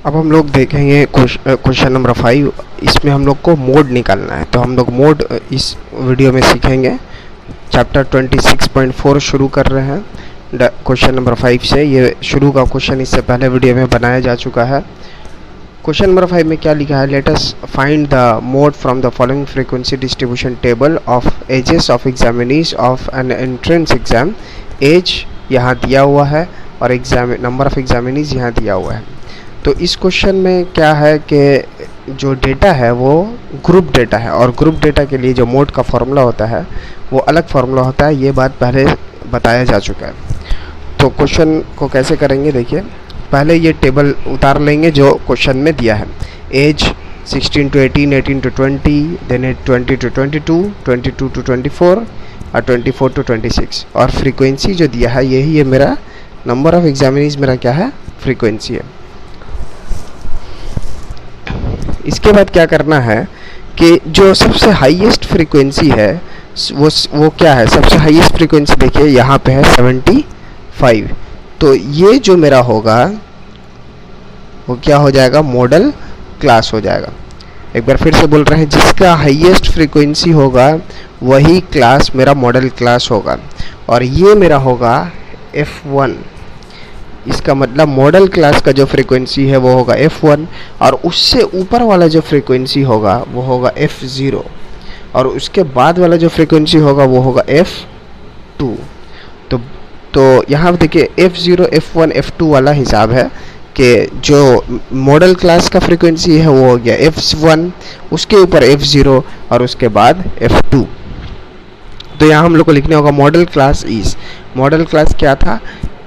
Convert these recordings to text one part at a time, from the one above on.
अब हम लोग देखेंगे क्वेश्चन नंबर 5। इसमें हम लोग को मोड निकालना है, तो हम लोग मोड इस वीडियो में सीखेंगे। चैप्टर 26.4 शुरू कर रहे हैं क्वेश्चन नंबर 5 से। ये शुरू का क्वेश्चन इससे पहले वीडियो में बनाया जा चुका है। क्वेश्चन नंबर 5 में क्या लिखा है, let us find the mode from the following frequency distribution table of ages of examinees of an entrance exam. Age यहाँ दिया हुआ है और एग्जाम नंबर ऑफ एग्जामिनीज यहाँ दिया हुआ है। तो इस क्वेश्चन में क्या है कि जो डेटा है वो ग्रुप डेटा है, और ग्रुप डेटा के लिए जो मोड का फॉर्मूला होता है वो अलग फार्मूला होता है। ये बात पहले बताया जा चुका है। तो क्वेश्चन को कैसे करेंगे, देखिए। पहले ये टेबल उतार लेंगे जो क्वेश्चन में दिया है। Age 16 to 18, 18 to 20, then 20 to 22, 22 to 24 और 24 to 26। और फ्रीक्वेंसी जो दिया है यही है मेरा नंबर ऑफ एग्जामिनीज, मेरा क्या है, फ्रीक्वेंसी है। इसके बाद क्या करना है कि जो सबसे हाईएस्ट फ्रीक्वेंसी है वो क्या है, सबसे हाईएस्ट फ्रीक्वेंसी देखिए यहाँ पे है 75। तो ये जो मेरा होगा वो क्या हो जाएगा, मॉडल क्लास हो जाएगा। एक बार फिर से बोल रहे हैं, जिसका हाईएस्ट फ्रीक्वेंसी होगा वही क्लास मेरा मॉडल क्लास होगा। और ये मेरा होगा F1। इसका मतलब मॉडल क्लास का जो फ्रीक्वेंसी है वो होगा F1, और उससे ऊपर वाला जो फ्रीक्वेंसी होगा वो होगा F0, और उसके बाद वाला जो फ्रीक्वेंसी होगा वो होगा F2। तो यहाँ देखिए F0, F1, F2 वाला हिसाब है कि जो मॉडल क्लास का फ्रीक्वेंसी है वो हो गया F1, उसके ऊपर F0 और उसके बाद F2। तो यहाँ हम लोग को लिखने होगा model class is, model class क्या था,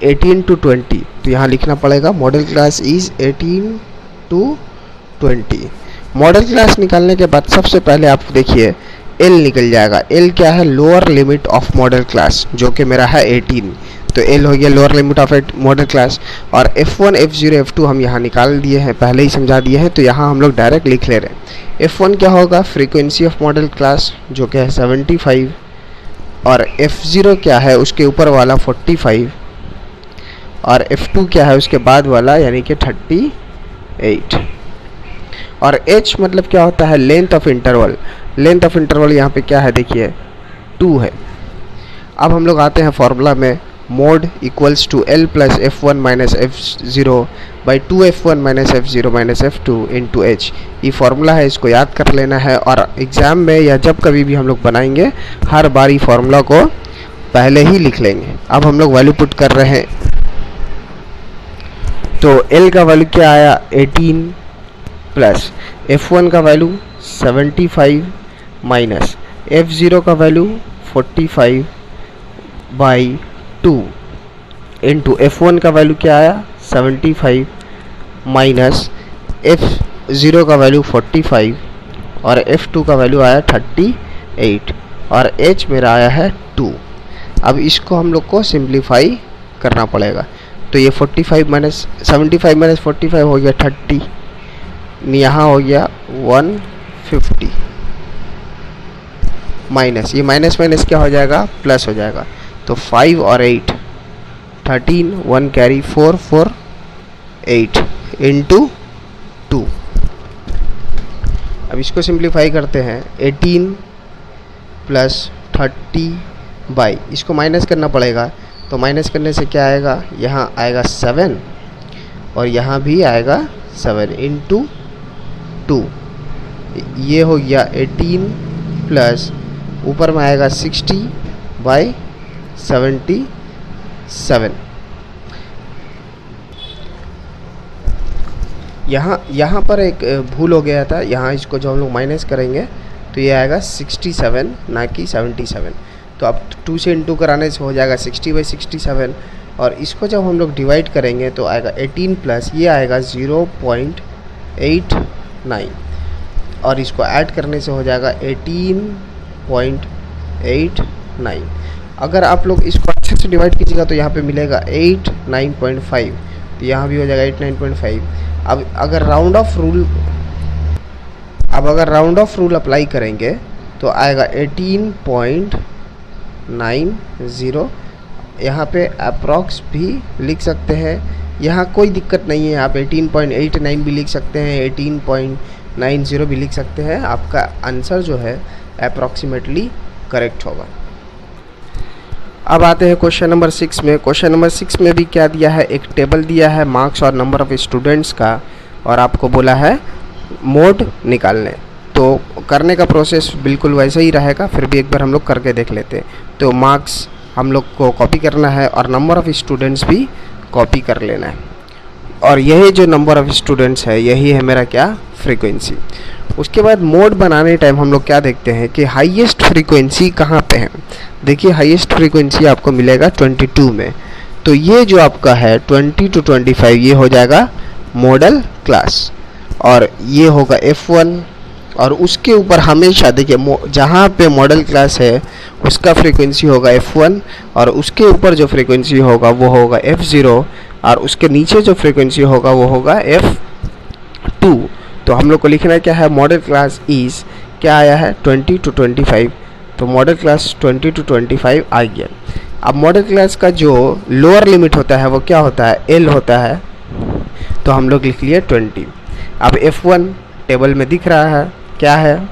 18 to 20। तो यहाँ लिखना पड़ेगा model class is 18 to 20। Model class निकालने के बाद सबसे पहले आप देखिए L निकल जाएगा। L क्या है, lower limit of model class, जो कि मेरा है 18। तो L हो गया lower limit of model class. और F1, F0, F2 हम यहाँ निकाल दिए हैं, पहले ही समझा दिए हैं, तो यहाँ हम लोग डायरेक्ट लिख ले रहे हैं। F1 क्या होगा, फ्रीक्वेंसी ऑफ मॉडल क्लास, जो कि है 75, और F0 क्या है, उसके ऊपर वाला 45, और F2 क्या है, उसके बाद वाला यानी कि 38। और H मतलब क्या होता है, length of interval. Length of interval यहाँ पे क्या है, देखिए 2 है। अब हम लोग आते हैं फॉर्मूला में, mode equals to L plus F1 minus F0 by 2F1 minus F0 minus F2 into H। ये फार्मूला है, इसको याद कर लेना है, और एग्ज़ाम में या जब कभी भी हम लोग बनाएंगे हर बार फार्मूला को पहले ही लिख लेंगे। अब हम लोग वैल्यू पुट कर रहे हैं, तो L का वैल्यू क्या आया, 18 प्लस F1 का वैल्यू 75 माइनस F0 का वैल्यू 45 बाई 2 इंटू F1 का वैल्यू क्या आया, 75 माइनस F0 का वैल्यू 45 और F2 का वैल्यू आया 38, और H मेरा आया है 2। अब इसको हम लोग को सिंप्लीफाई करना पड़ेगा। तो ये 45 माइनस 75 माइनस 45 हो गया 30, यहाँ हो गया 150, माइनस ये माइनस माइनस क्या हो जाएगा, प्लस हो जाएगा। तो 5 और 8 13, 1 कैरी 4, 4 8 इंटू 2। अब इसको सिंप्लीफाई करते हैं, 18 प्लस 30 बाई, इसको माइनस करना पड़ेगा। तो माइनस करने से क्या आएगा, यहाँ आएगा 7 और यहाँ भी आएगा 7 इंटू 2। ये हो गया 18 प्लस ऊपर में आएगा 60 बाई 77। यहाँ पर एक भूल हो गया था, यहाँ इसको जब हम लोग माइनस करेंगे तो ये आएगा 67 ना कि 77। तो अब 2 से इंटू कराने से हो जाएगा 60 बाई 67, और इसको जब हम लोग डिवाइड करेंगे तो आएगा 18 प्लस ये आएगा 0.89, और इसको ऐड करने से हो जाएगा 18.89। अगर आप लोग इसको अच्छे से डिवाइड कीजिएगा तो यहाँ पे मिलेगा 89.5, तो यहाँ भी हो जाएगा 89.5। अब अगर राउंड ऑफ रूल अप्लाई करेंगे तो आएगा 18.90। यहाँ पे अप्रॉक्स भी लिख सकते हैं यहाँ कोई दिक्कत नहीं है, आप 18.89 भी लिख सकते हैं, 18.90 भी लिख सकते हैं, आपका आंसर जो है अप्रॉक्सीमेटली करेक्ट होगा। अब आते हैं क्वेश्चन नंबर 6 में। क्वेश्चन नंबर 6 में भी क्या दिया है, एक टेबल दिया है मार्क्स और नंबर ऑफ स्टूडेंट्स का, और आपको बोला है मोड निकालने। तो करने का प्रोसेस बिल्कुल वैसा ही रहेगा, फिर भी एक बार हम लोग करके देख लेते हैं। तो मार्क्स हम लोग को कॉपी करना है और नंबर ऑफ़ स्टूडेंट्स भी कॉपी कर लेना है, और यही जो नंबर ऑफ़ स्टूडेंट्स है यही है मेरा क्या, फ्रीक्वेंसी। उसके बाद मोड बनाने टाइम हम लोग क्या देखते हैं कि हाईएस्ट फ्रीक्वेंसी कहाँ पे है। देखिए हाईएस्ट फ्रीक्वेंसी आपको मिलेगा 22 में, तो ये जो आपका है 20 to 25 ये हो जाएगा मॉडल क्लास, और ये होगा F1, और उसके ऊपर हमेशा देखिए जहाँ पे मॉडल क्लास है उसका फ्रीक्वेंसी होगा F1, और उसके ऊपर जो फ्रीक्वेंसी होगा वो होगा F0, और उसके नीचे जो फ्रीक्वेंसी होगा वो होगा F2। तो हम लोग को लिखना क्या है, मॉडल क्लास इज़ क्या आया है 20 to 25, तो मॉडल क्लास 20 to 25 आ गया। अब मॉडल क्लास का जो लोअर लिमिट होता है वो क्या होता है, L होता है, तो हम लोग लिख लिए 20। अब F1 टेबल में दिख रहा है क्या है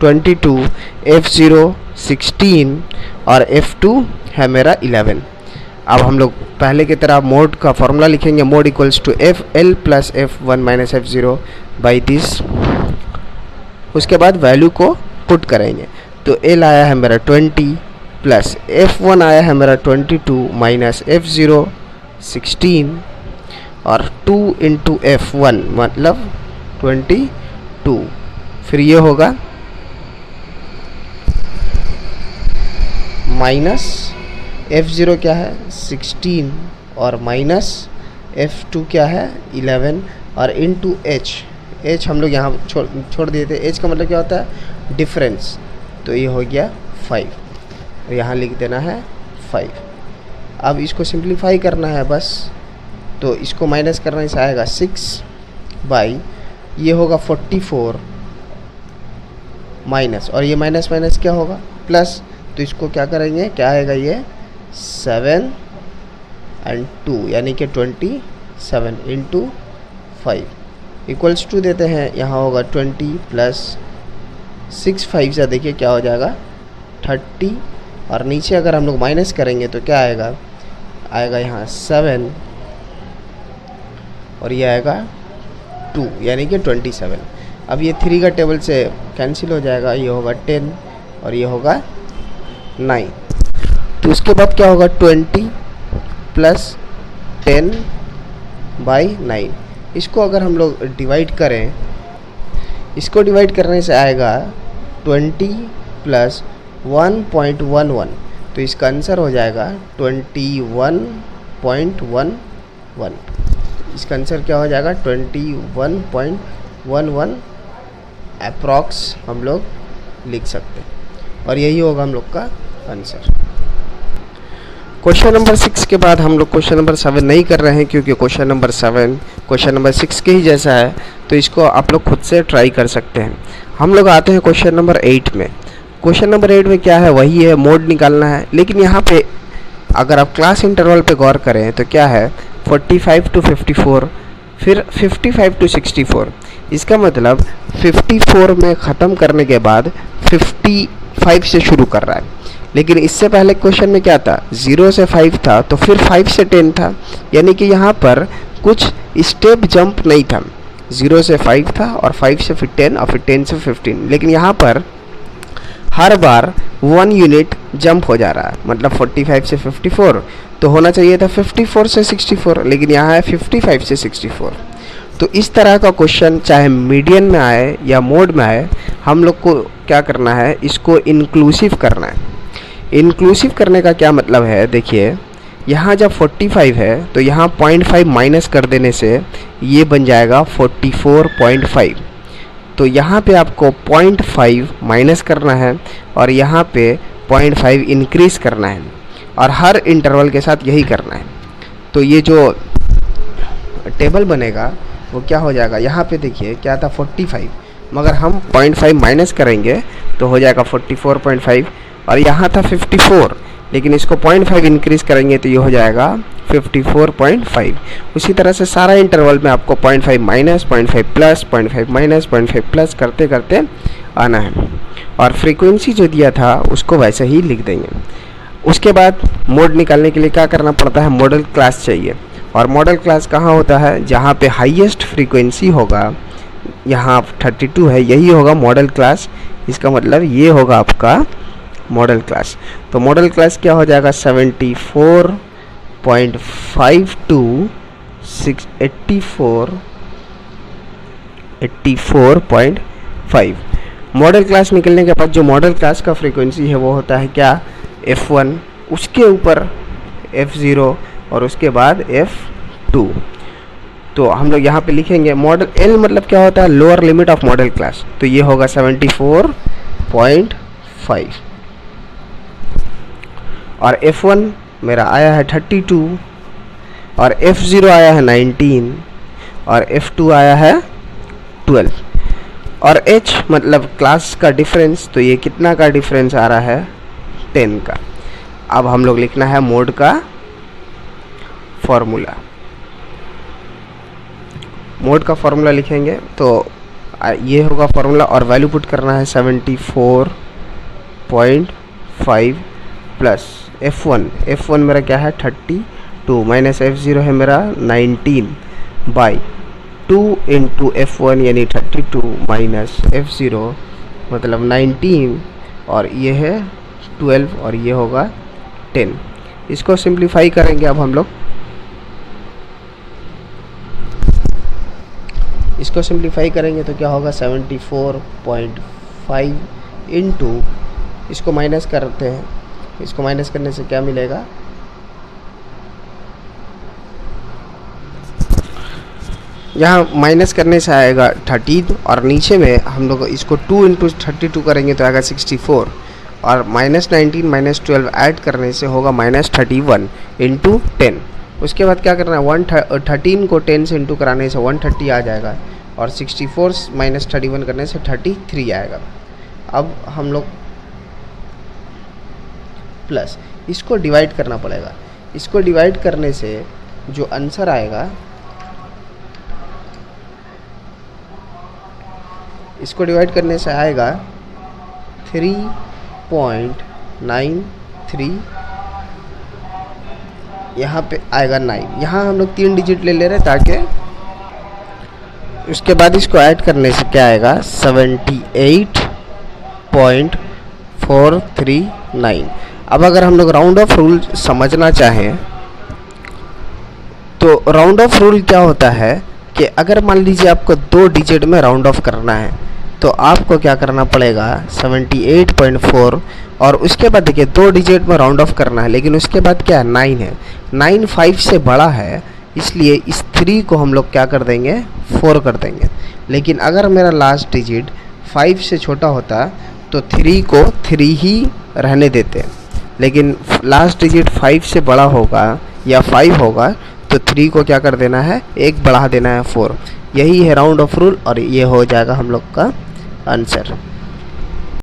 22, F0 16 और F2 है मेरा 11। अब हम लोग पहले की तरह मोड का फॉर्मूला लिखेंगे, mode equals to L plus F1 minus F0 by this. उसके बाद वैल्यू को पुट करेंगे, तो L आया है मेरा 20 प्लस F1 आया है मेरा 22 माइनस F0 16 और 2 इंटू F1 मतलब 22, फिर ये होगा माइनस F0 क्या है 16 और माइनस F2 क्या है 11 और इनटू H हम लोग यहाँ छोड़ दिए थे। H का मतलब क्या होता है डिफरेंस, तो ये हो गया 5 और यहाँ लिख देना है 5। अब इसको सिंप्लीफाई करना है बस, तो इसको माइनस करने से आएगा 6 बाई ये होगा 44 माइनस, और ये माइनस माइनस क्या होगा प्लस, तो इसको क्या करेंगे, क्या आएगा ये 7 एंड 2 यानी कि 27 इंटू 5 इक्वल्स टू देते हैं, यहाँ होगा 20 प्लस 6 5 से देखिए क्या हो जाएगा 30, और नीचे अगर हम लोग माइनस करेंगे तो क्या आएगा, आएगा यहाँ 7 और ये आएगा 2 यानी कि 27। अब ये 3 का टेबल से कैंसिल हो जाएगा, ये होगा 10 और ये होगा 9। तो उसके बाद क्या होगा 20 प्लस 10 बाई 9। इसको अगर हम लोग डिवाइड करें, इसको डिवाइड करने से आएगा 20 प्लस 1.11, तो इसका आंसर हो जाएगा 21.11। इसका आंसर क्या हो जाएगा 21.11 अप्रॉक्स हम लोग लिख सकते हैं, और यही होगा हम लोग का आंसर। क्वेश्चन नंबर 6 के बाद हम लोग क्वेश्चन नंबर 7 नहीं कर रहे हैं, क्योंकि क्वेश्चन नंबर 7 क्वेश्चन नंबर 6 के ही जैसा है, तो इसको आप लोग खुद से ट्राई कर सकते हैं। हम लोग आते हैं क्वेश्चन नंबर 8 में। क्वेश्चन नंबर 8 में क्या है, वही है मोड निकालना है, लेकिन यहाँ पे अगर आप क्लास इंटरवल पे गौर करें तो क्या है 45 to 54, फिर 55 to 64। इसका मतलब 54 में ख़त्म करने के बाद 55 से शुरू कर रहा है, लेकिन इससे पहले क्वेश्चन में क्या था 0 से 5 था, तो फिर 5 से 10 था, यानी कि यहाँ पर कुछ स्टेप जंप नहीं था। 0 से 5 था और 5 से फिर 10 और फिर 10 से 15, लेकिन यहाँ पर हर बार 1 यूनिट जंप हो जा रहा है, मतलब 45 से 54, तो होना चाहिए था 54 से 64, लेकिन यहाँ है 55 से 64। तो इस तरह का क्वेश्चन चाहे मीडियन में आए या मोड में आए, हम लोग को क्या करना है, इसको इंक्लूसिव करना है। इंक्लूसिव करने का क्या मतलब है, देखिए यहाँ जब 45 है तो यहाँ 0.5 माइनस कर देने से ये बन जाएगा 44.5, तो यहाँ पे आपको 0.5 माइनस करना है और यहाँ पे 0.5 इंक्रीज़ करना है, और हर इंटरवल के साथ यही करना है। तो ये जो टेबल बनेगा वो क्या हो जाएगा, यहाँ पे देखिए क्या था 45, मगर हम 0.5 माइनस करेंगे तो हो जाएगा 44.5, और यहाँ था 54, लेकिन इसको 0.5 इंक्रीज़ करेंगे तो ये हो जाएगा 54.5। उसी तरह से सारा इंटरवल में आपको 0.5 माइनस, 0.5 प्लस, 0.5 माइनस, 0.5 प्लस करते करते आना है, और फ्रीक्वेंसी जो दिया था उसको वैसे ही लिख देंगे। उसके बाद मोड निकालने के लिए क्या करना पड़ता है, मॉडल क्लास चाहिए। और मॉडल क्लास कहाँ होता है, जहाँ पे हाईएस्ट फ्रीक्वेंसी होगा, यहाँ 32 है, यही होगा मॉडल क्लास। इसका मतलब ये होगा आपका मॉडल क्लास। तो मॉडल क्लास क्या हो जाएगा, 74.5 to 84.5। मॉडल क्लास निकलने के बाद जो मॉडल क्लास का फ्रीक्वेंसी है वो होता है क्या, F1, उसके ऊपर F0 और उसके बाद F2। तो हम लोग यहाँ पे लिखेंगे मॉडल L मतलब क्या होता है, lower limit of model class, तो ये होगा 74.5। और F1 मेरा आया है 32, और F0 आया है 19, और F2 आया है 12। और H मतलब क्लास का डिफरेंस, तो ये कितना का डिफरेंस आ रहा है, 10 का। अब हम लोग लिखना है मोड का फॉर्मूला। मोड का फॉर्मूला लिखेंगे तो ये होगा फॉर्मूला, और वैल्यू पुट करना है 74.5 प्लस F1 मेरा क्या है 32 माइनस F0 है मेरा 19 बाई 2 इंटू F1 यानी 32 माइनस F0 मतलब 19, और ये है 12 और ये होगा 10। इसको सिंप्लीफाई करेंगे अब हम लोग, इसको सिंप्लीफाई करेंगे तो क्या होगा 74.5 इंटू, इसको माइनस करते हैं, इसको माइनस करने से क्या मिलेगा, यहाँ माइनस करने से आएगा 13, और नीचे में हम लोग इसको 2 इंटू 32 करेंगे तो आएगा 64, और माइनस 19 माइनस 12 ऐड करने से होगा माइनस 31 इंटू 10। उसके बाद क्या करना है, 13 को 10 से इंटू कराने से 130 आ जाएगा, और 64 माइनस 31 करने से 33 आएगा। अब हम लोग प्लस इसको डिवाइड करना पड़ेगा, इसको डिवाइड करने से जो आंसर आएगा, इसको डिवाइड करने से आएगा 3.93, यहाँ पे आएगा 9। यहाँ हम लोग 3 डिजिट ले ले रहे ताकि, उसके बाद इसको ऐड करने से क्या आएगा 78.439। अब अगर हम लोग राउंड ऑफ रूल समझना चाहें तो राउंड ऑफ रूल क्या होता है कि अगर मान लीजिए आपको 2 डिजिट में राउंड ऑफ करना है तो आपको क्या करना पड़ेगा 78.4, और उसके बाद देखिए 2 डिजिट में राउंड ऑफ करना है, लेकिन उसके बाद क्या है 9 है, 9 5 से बड़ा है, इसलिए इस 3 को हम लोग क्या कर देंगे 4 कर देंगे। लेकिन अगर मेरा लास्ट डिजिट 5 से छोटा होता तो 3 को 3 ही रहने देते, लेकिन लास्ट डिजिट 5 से बड़ा होगा या 5 होगा तो 3 को क्या कर देना है, 1 बढ़ा देना है 4। यही है राउंड ऑफ रूल, और ये हो जाएगा हम लोग का आंसर।